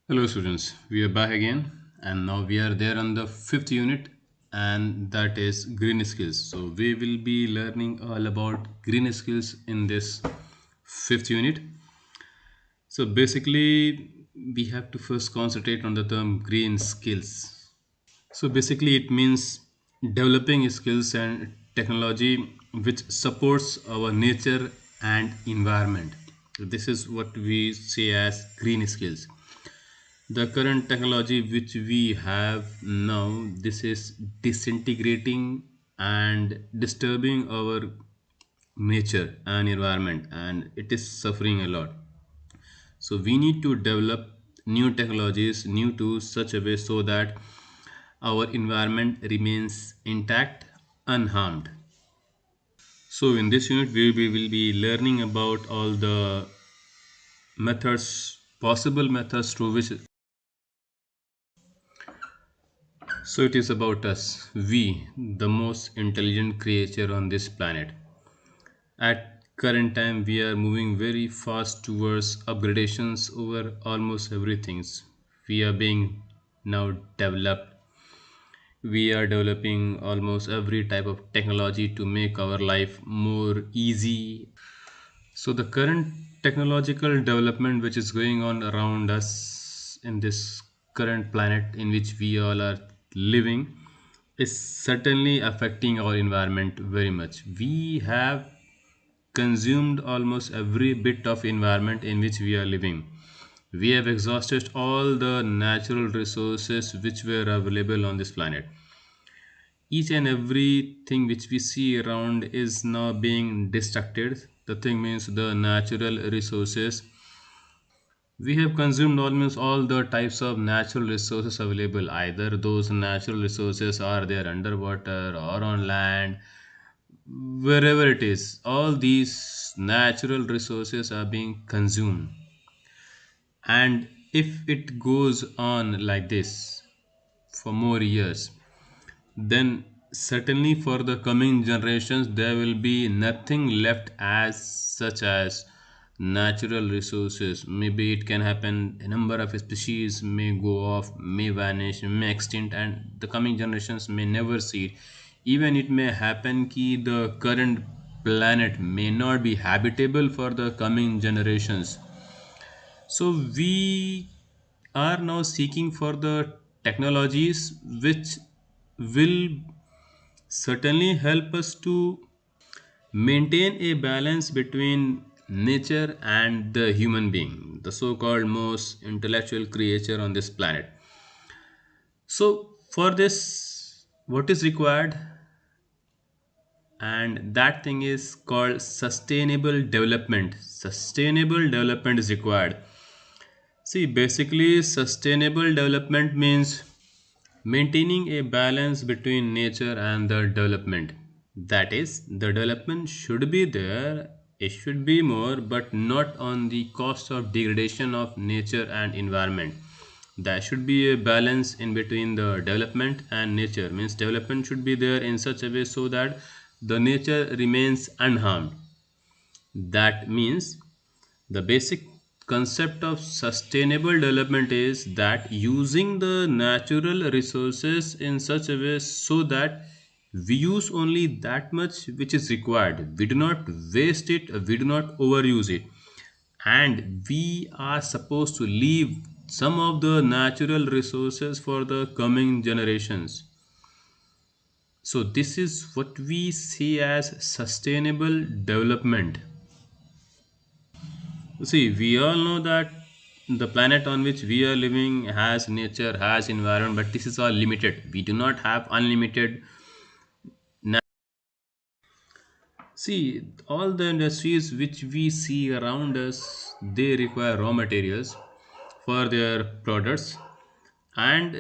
Hello students, we are back again and now we are there on the fifth unit and that is green skills. So we will be learning all about green skills in this fifth unit. So basically we have to first concentrate on the term green skills. So basically it means developing skills and technology which supports our nature and environment. This is what we say as green skills. The current technology which we have now, this is disintegrating and disturbing our nature and environment, and it is suffering a lot. So we need to develop new technologies, new tools, such a way so that our environment remains intact, unharmed. So in this unit we will be learning about all the methods, possible methods through which. So it is about us, we, the most intelligent creature on this planet. At current time, we are moving very fast towards upgradations over almost everything. We are being now developed. We are developing almost every type of technology to make our life more easy. So the current technological development which is going on around us in this current planet in which we all are living is certainly affecting our environment very much. We have consumed almost every bit of environment in which we are living. We have exhausted all the natural resources which were available on this planet. Each and everything which we see around is now being destructed. The thing means the natural resources. We have consumed almost all the types of natural resources available. Either those natural resources are there underwater or on land, wherever it is. All these natural resources are being consumed. And if it goes on like this for more years, then certainly for the coming generations there will be nothing left as such as natural resources. Maybe it can happen, a number of species may go off, may vanish, may extinct, and the coming generations may never see it. Even it may happen ki the current planet may not be habitable for the coming generations. So we are now seeking for the technologies which will certainly help us to maintain a balance between nature and the human being, the so called most intellectual creature on this planet. So, for this, what is required? And that thing is called sustainable development. Sustainable development is required. See, basically, sustainable development means maintaining a balance between nature and the development. That is, the development should be there, it should be more, but not on the cost of degradation of nature and environment. There should be a balance in between the development and nature. Means development should be there in such a way so that the nature remains unharmed. That means the basic concept of sustainable development is that using the natural resources in such a way so that we use only that much which is required. We do not waste it, we do not overuse it. And we are supposed to leave some of the natural resources for the coming generations. So, this is what we see as sustainable development. See, we all know that the planet on which we are living has nature, has environment, but this is all limited. We do not have unlimited. See, all the industries which we see around us, they require raw materials for their products, and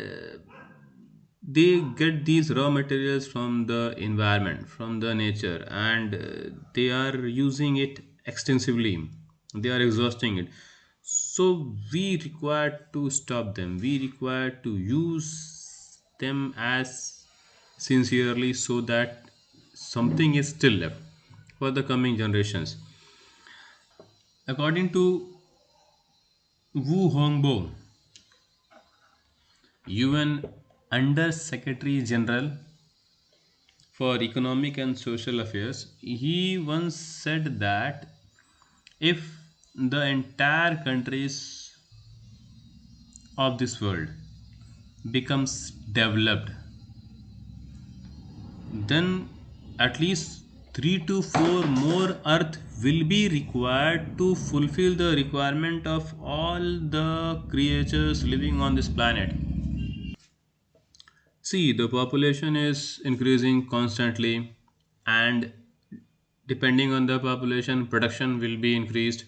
they get these raw materials from the environment, from the nature, and they are using it extensively. They are exhausting it. So we require to stop them. We require to use them as sincerely so that something is still left for the coming generations. According to Wu Hongbo, UN Under Secretary General for Economic and Social Affairs, he once said that if the entire countries of this world becomes developed, then at least 3 to 4 more earth will be required to fulfill the requirement of all the creatures living on this planet. See, the population is increasing constantly, and depending on the population, production will be increased.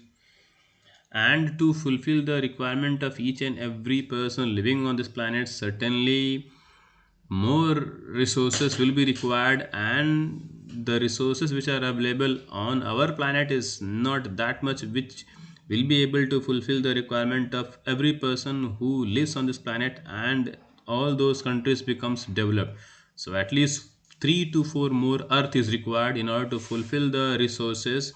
And to fulfill the requirement of each and every person living on this planet, certainly more resources will be required, and the resources which are available on our planet is not that much which will be able to fulfill the requirement of every person who lives on this planet, and all those countries becomes developed. So at least 3 to 4 more earth is required in order to fulfill the resources,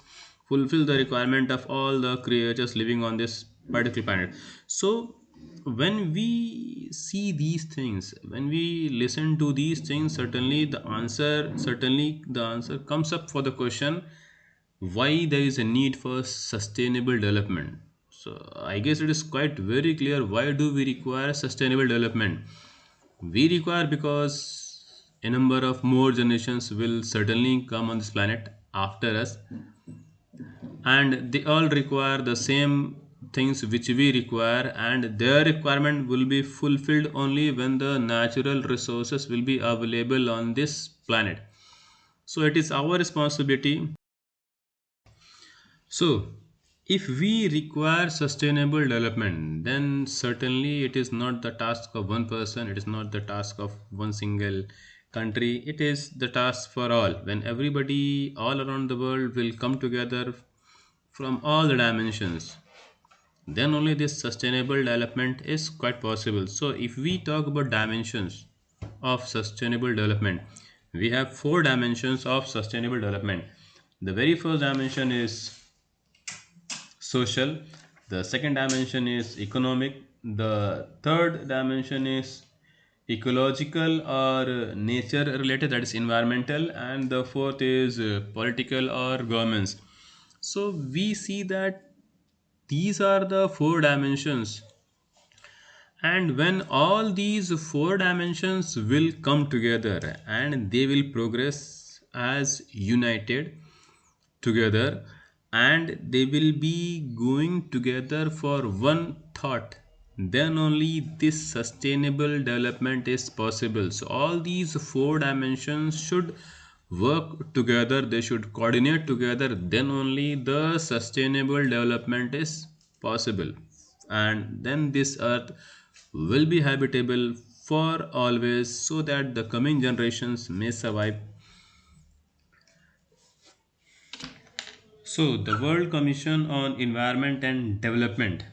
fulfill the requirement of all the creatures living on this particular planet. So when we see these things, when we listen to these things, certainly the answer comes up for the question why there is a need for sustainable development. So I guess it is quite very clear, why do we require sustainable development? We require because a number of more generations will certainly come on this planet after us, and they all require the same things which we require, and their requirement will be fulfilled only when the natural resources will be available on this planet. So it is our responsibility. So if we require sustainable development, then certainly it is not the task of one person, it is not the task of one single country, it is the task for all. When everybody all around the world will come together from all the dimensions, then only this sustainable development is quite possible. So if we talk about dimensions of sustainable development, we have four dimensions of sustainable development. The very first dimension is social, the second dimension is economic, the third dimension is ecological or nature related, that is environmental, and the fourth is political or governments. So we see that these are the four dimensions, and when all these four dimensions will come together and they will progress as united together, and they will be going together for one thought, then only this sustainable development is possible. So all these four dimensions should work together, they should coordinate together, then only the sustainable development is possible, and then this earth will be habitable for always, so that the coming generations may survive. So, the World Commission on Environment and Development,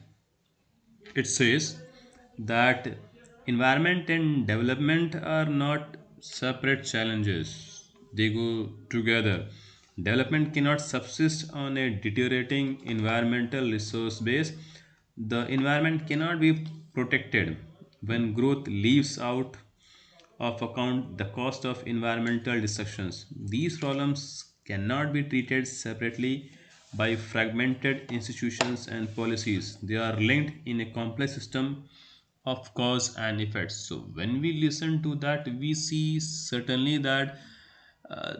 it says that environment and development are not separate challenges. They go together. Development cannot subsist on a deteriorating environmental resource base. The environment cannot be protected when growth leaves out of account the cost of environmental destructions. These problems cannot be treated separately by fragmented institutions and policies. They are linked in a complex system of cause and effects. So when we listen to that, we see certainly that uh,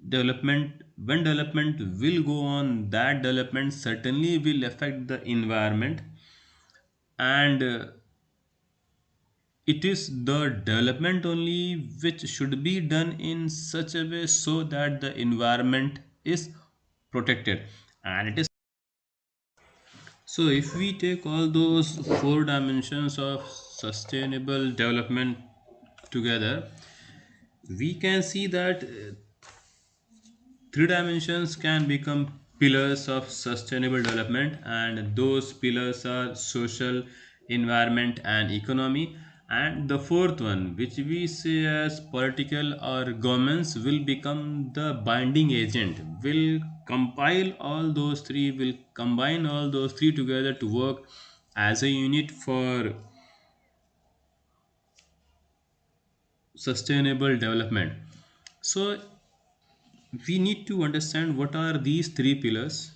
development, when development will go on, that development certainly will affect the environment, and it is the development only which should be done in such a way so that the environment is protected, and it is. So if we take all those four dimensions of sustainable development together, we can see that three dimensions can become pillars of sustainable development, and those pillars are social, environment, and economy. And the fourth one, which we say as political or governments, will become the binding agent, will compile all those three, will combine all those three together to work as a unit for sustainable development. So we need to understand what are these three pillars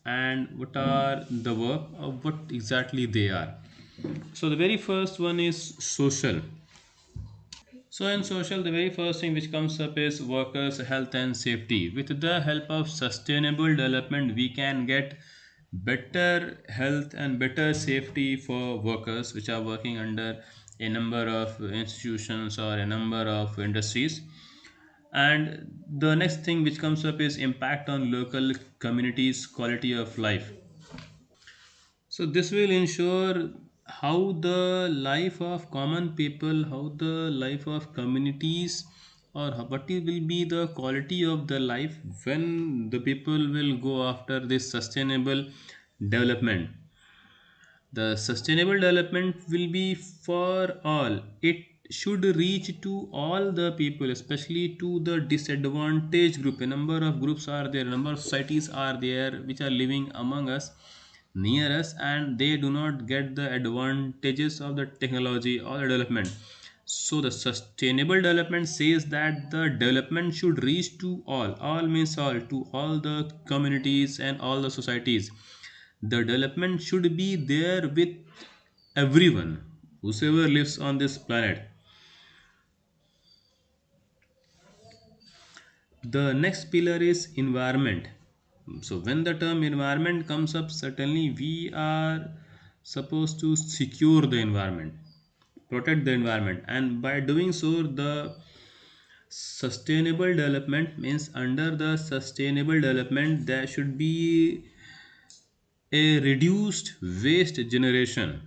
and what are the work of what exactly they are. So the very first one is social. So in social, the very first thing which comes up is workers' health and safety. With the help of sustainable development, we can get better health and better safety for workers which are working under a number of institutions or a number of industries. And the next thing which comes up is impact on local communities' quality of life. So this will ensure how the life of common people, how the life of communities, or what it will be the quality of the life when the people will go after this sustainable development. The sustainable development will be for all. It should reach to all the people, especially to the disadvantaged group. A number of groups are there, a number of societies are there which are living among us, near us, and they do not get the advantages of the technology or the development. So the sustainable development says that the development should reach to all. All means all, to all the communities and all the societies. The development should be there with everyone, whosoever lives on this planet. The next pillar is environment. So when the term environment comes up, certainly we are supposed to secure the environment, protect the environment, and by doing so, the sustainable development means under the sustainable development there should be a reduced waste generation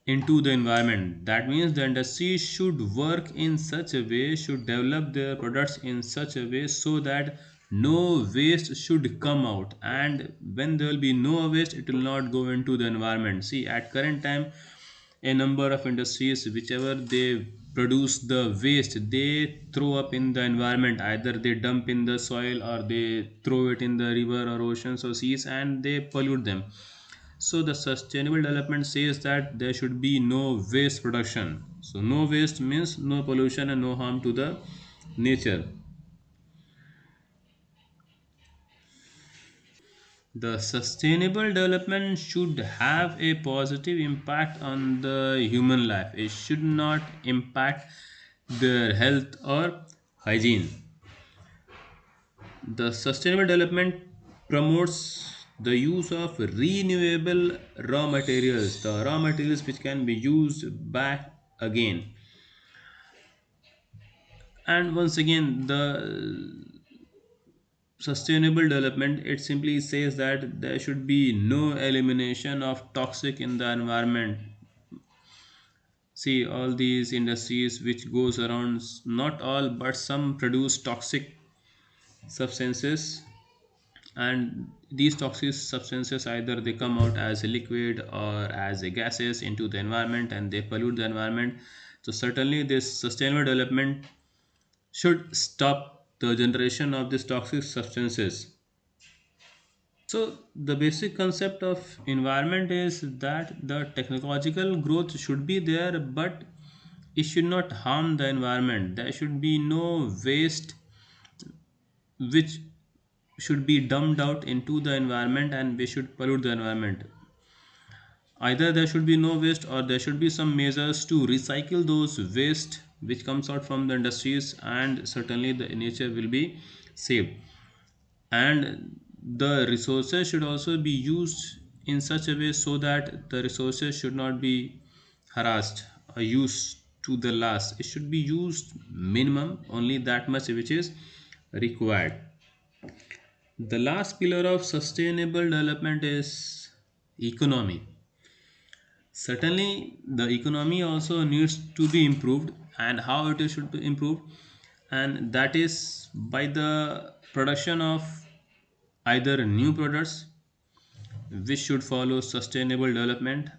into the environment. That means the industry should work in such a way, should develop their products in such a way so that no waste should come out, and when there will be no waste, it will not go into the environment. See, at current time, a number of industries, whichever they produce the waste, they throw up in the environment. Either they dump in the soil or they throw it in the river or oceans or seas, and they pollute them. So the sustainable development says that there should be no waste production. So no waste means no pollution and no harm to the nature. The sustainable development should have a positive impact on the human life. It should not impact their health or hygiene. The sustainable development promotes the use of renewable raw materials, the raw materials which can be used back again. And once again, the sustainable development, it simply says that there should be no elimination of toxic in the environment. See, all these industries which goes around, not all but some produce toxic substances, and these toxic substances either they come out as a liquid or as a gases into the environment and they pollute the environment. So certainly this sustainable development should stop the generation of these toxic substances. So the basic concept of environment is that the technological growth should be there, but it should not harm the environment. There should be no waste which should be dumped out into the environment and we should pollute the environment. Either there should be no waste or there should be some measures to recycle those waste which comes out from the industries, and certainly the nature will be saved. And the resources should also be used in such a way so that the resources should not be harassed or used to the last. It should be used minimum, only that much which is required. The last pillar of sustainable development is economy. Certainly the economy also needs to be improved, and how it should be improved, and that is by the production of either new products which should follow sustainable development,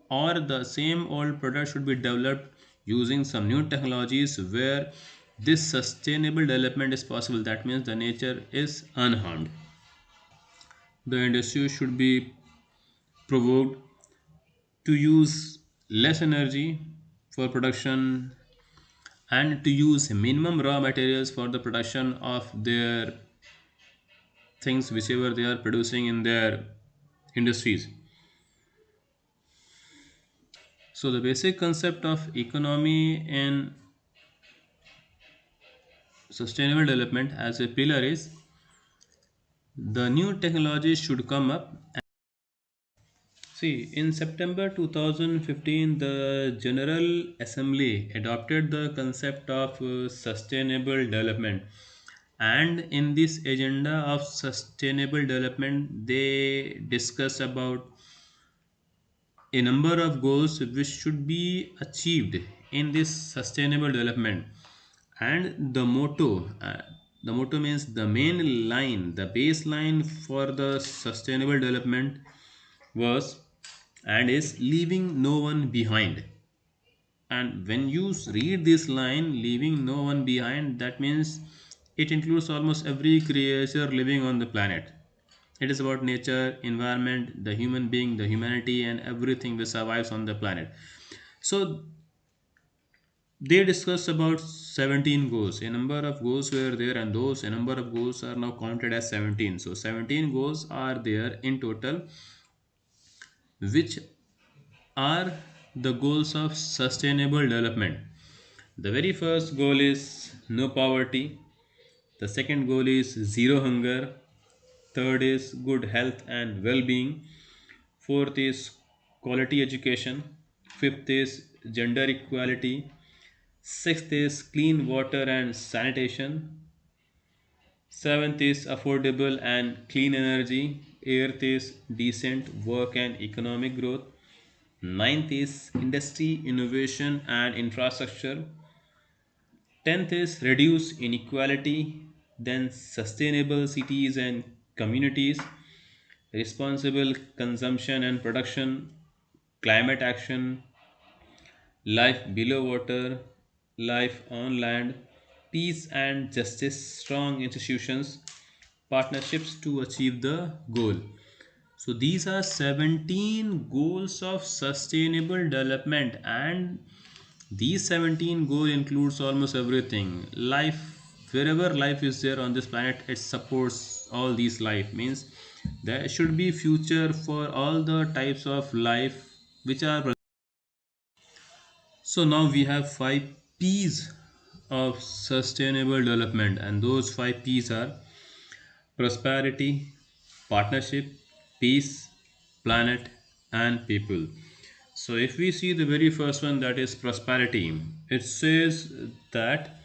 or the same old product should be developed using some new technologies where this sustainable development is possible. That means the nature is unharmed. The industry should be provoked to use less energy for production, and to use minimum raw materials for the production of their things whichever they are producing in their industries. So the basic concept of economy and sustainable development as a pillar is the new technologies should come up. See, in September 2015, the General Assembly adopted the concept of sustainable development. And in this agenda of sustainable development, they discuss about a number of goals which should be achieved in this sustainable development. And the motto means the main line, the baseline for the sustainable development was and is leaving no one behind. And when you read this line, leaving no one behind, that means it includes almost every creature living on the planet. It is about nature, environment, the human being, the humanity, and everything that survives on the planet. So they discussed about 17 goals. A number of goals were there, and those a number of goals are now counted as 17. So 17 goals are there in total, which are the goals of sustainable development. The very first goal is no poverty. The second goal is zero hunger. Third is good health and well being. Fourth is quality education. Fifth is gender equality. Sixth is clean water and sanitation. Seventh is affordable and clean energy. Eighth is decent work and economic growth. Ninth is industry, innovation and infrastructure. 10th is reduce inequality, then sustainable cities and communities, responsible consumption and production, climate action, life below water, life on land, peace and justice, strong institutions, partnerships to achieve the goal. So these are 17 goals of sustainable development, and these 17 goal includes almost everything. Life, wherever life is there on this planet, it supports all these life. Means there should be future for all the types of life which are. So now we have five P's of sustainable development, and those five P's are prosperity, partnership, peace, planet, and people. So if we see the very first one, that is prosperity, it says that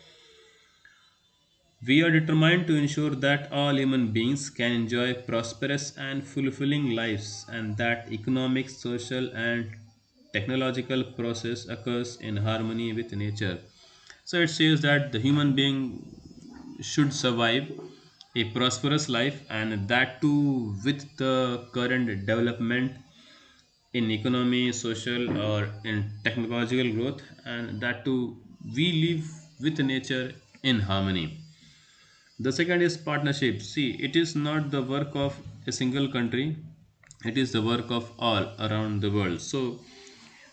we are determined to ensure that all human beings can enjoy prosperous and fulfilling lives, and that economic, social, and technological process occurs in harmony with nature. So it says that the human being should survive a prosperous life, and that too with the current development in economy, social, or in technological growth, and that too we live with nature in harmony. The second is partnership. See, it is not the work of a single country, it is the work of all around the world. So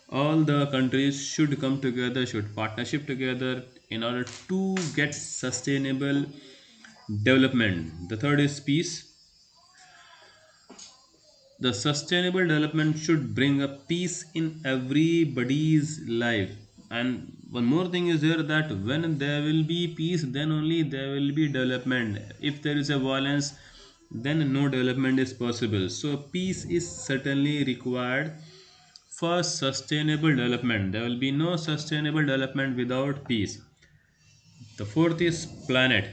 all the countries should come together, should partnership together in order to get sustainable development. The third is peace. The sustainable development should bring a peace in everybody's life. And one more thing is there, that when there will be peace, then only there will be development. If there is a violence, then no development is possible. So peace is certainly required for sustainable development. There will be no sustainable development without peace. The fourth is planet.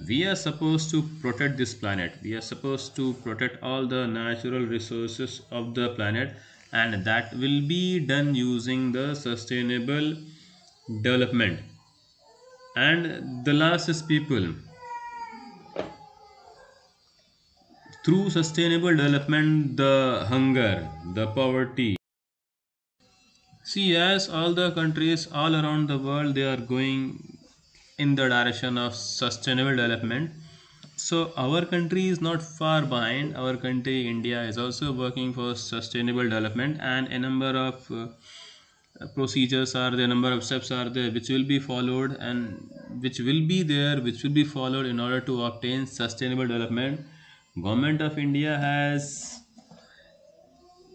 We are supposed to protect this planet. We are supposed to protect all the natural resources of the planet, and that will be done using the sustainable development. And the last is people. Through sustainable development, the hunger, the poverty. See, as all the countries all around the world, they are going in the direction of sustainable development. So our country is not far behind. Our country, India, is also working for sustainable development, and a number of procedures are there, number of steps are there, which will be followed and which will be there, which will be followed in order to obtain sustainable development. Government of India has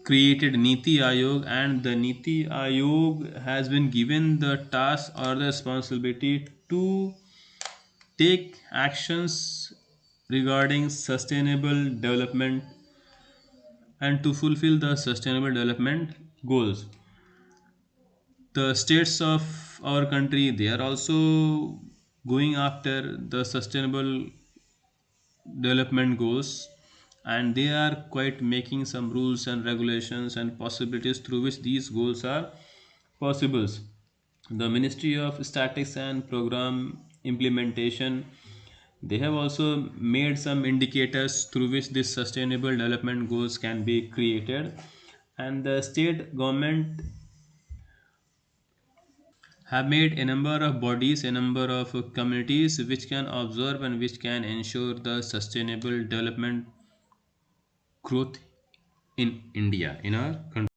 created Niti Ayog, and the Niti Ayog has been given the task or the responsibility to take actions regarding sustainable development and to fulfill the sustainable development goals. The states of our country, they are also going after the sustainable development goals, and they are quite making some rules and regulations and possibilities through which these goals are possible. The Ministry of Statistics and Program Implementation, they have also made some indicators through which these sustainable development goals can be created, and the state government have made a number of bodies, a number of communities which can observe and which can ensure the sustainable development growth in India, in our country.